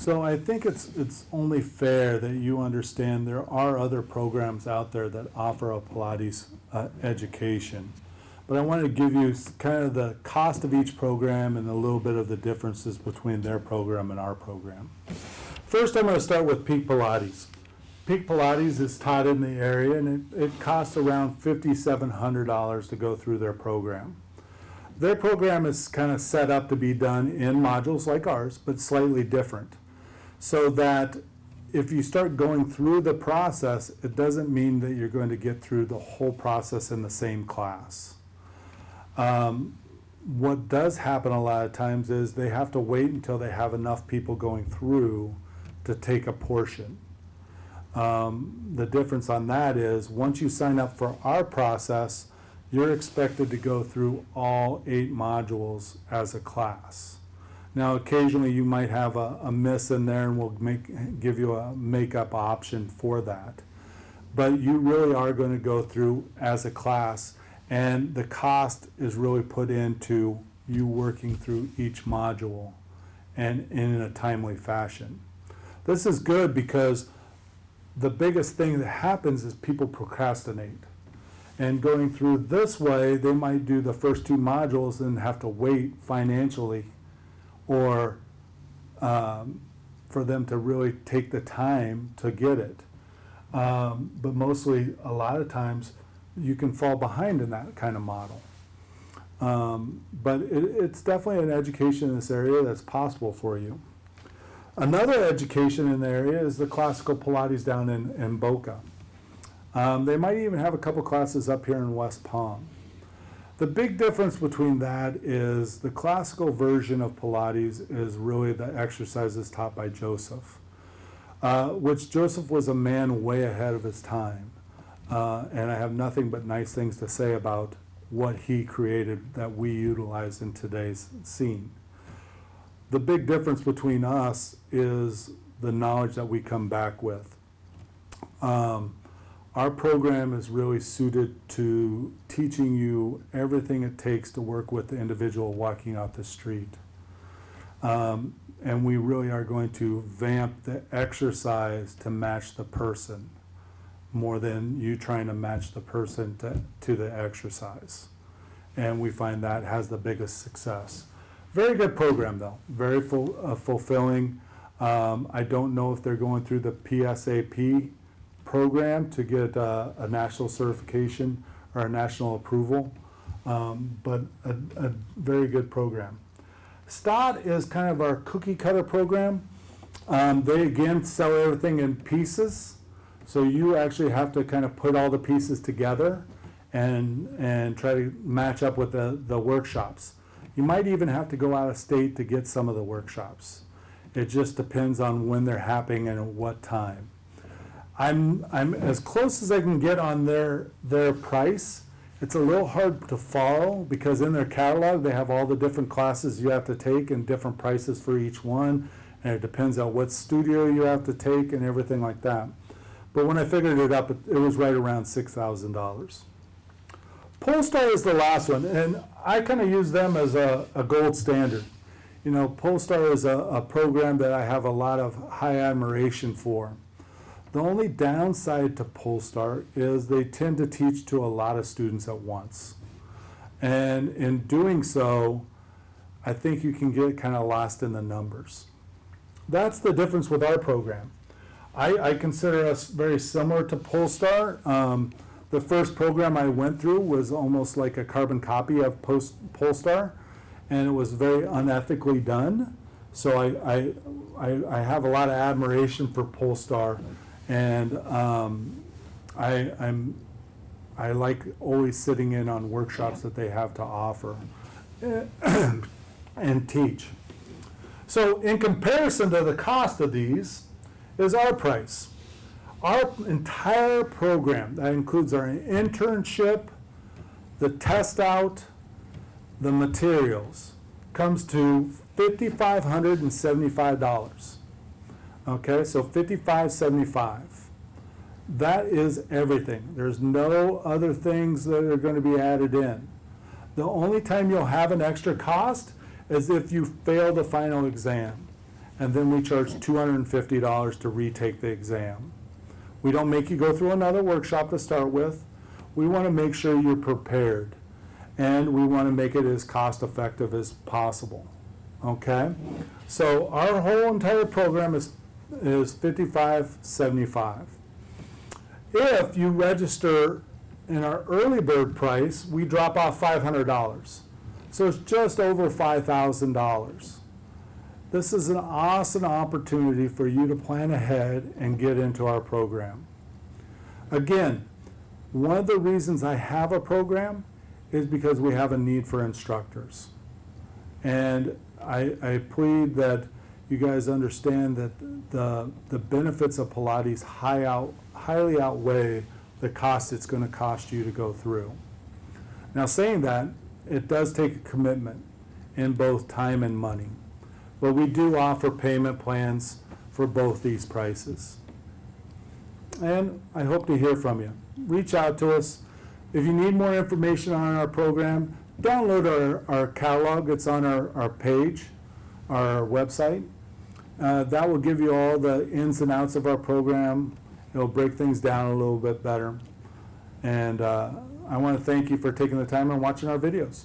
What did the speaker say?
So I think it's only fair that you understand there are other programs out there that offer a Pilates education. But I wanted to give you kind of the cost of each program and a little bit of the differences between their program and our program. First, I'm going to start with Peak Pilates. Peak Pilates is taught in the area, and it costs around $5,700 to go through their program. Their program is kind of set up to be done in modules like ours, but slightly different. So that if you start going through the process, it doesn't mean that you're going to get through the whole process in the same class. What does happen a lot of times is they have to wait until they have enough people going through to take a portion. The difference on that is once you sign up for our process, you're expected to go through all 8 modules as a class. Now, occasionally you might have a miss in there, and we'll give you a makeup option for that. But you really are going to go through as a class, and the cost is really put into you working through each module and in a timely fashion. This is good because the biggest thing that happens is people procrastinate. And going through this way, they might do the first 2 modules and have to wait financially or for them to really take the time to get it. But mostly, a lot of times, you can fall behind in that kind of model. But it's definitely an education in this area that's possible for you. Another education in the area is the classical Pilates down in Boca. They might even have a couple classes up here in West Palm. The big difference between that is the classical version of Pilates is really the exercises taught by Joseph, which Joseph was a man way ahead of his time. And I have nothing but nice things to say about what he created that we utilize in today's scene. The big difference between us is the knowledge that we come back with. Our program is really suited to teaching you everything it takes to work with the individual walking out the street. And we really are going to vamp the exercise to match the person more than you trying to match the person to the exercise. And we find that has the biggest success. Very good program though, very fulfilling. I don't know if they're going through the PSAP program to get a national certification or a national approval, but a very good program. STOT is kind of our cookie cutter program. They again sell everything in pieces, so you actually have to kind of put all the pieces together and try to match up with the workshops. You might even have to go out of state to get some of the workshops. It just depends on when they're happening and at what time. I'm as close as I can get on their price. It's a little hard to follow because in their catalog they have all the different classes you have to take and different prices for each one, and it depends on what studio you have to take and everything like that. But when I figured it up, it was right around $6,000. Polestar is the last one, and I kind of use them as a gold standard. You know, Polestar is a program that I have a lot of high admiration for. The only downside to Polestar is they tend to teach to a lot of students at once. And in doing so, I think you can get kind of lost in the numbers. That's the difference with our program. I consider us very similar to Polestar. The first program I went through was almost like a carbon copy of Polestar, and it was very unethically done. So I have a lot of admiration for Polestar, and I like always sitting in on workshops that they have to offer and teach. So in comparison to the cost of these is our price. Our entire program, that includes our internship, the test out, the materials, comes to $5,575. Okay, so $5,575. That is everything. There's no other things that are going to be added in. The only time you'll have an extra cost is if you fail the final exam. and then we charge $250 to retake the exam. We don't make you go through another workshop to start with. We want to make sure you're prepared, and we want to make it as cost effective as possible. Okay? So our whole entire program is $55.75. If you register in our early bird price, we drop off $500. So it's just over $5,000. This is an awesome opportunity for you to plan ahead and get into our program. Again, one of the reasons I have a program is because we have a need for instructors. And I plead that you guys understand that the benefits of Pilates highly outweigh the cost it's going to cost you to go through. Now, saying that, it does take a commitment in both time and money. But we do offer payment plans for both these prices. And I hope to hear from you. Reach out to us. If you need more information on our program, download our catalog. It's on our page, our website. That will give you all the ins and outs of our program. It'll break things down a little bit better. And I want to thank you for taking the time and watching our videos.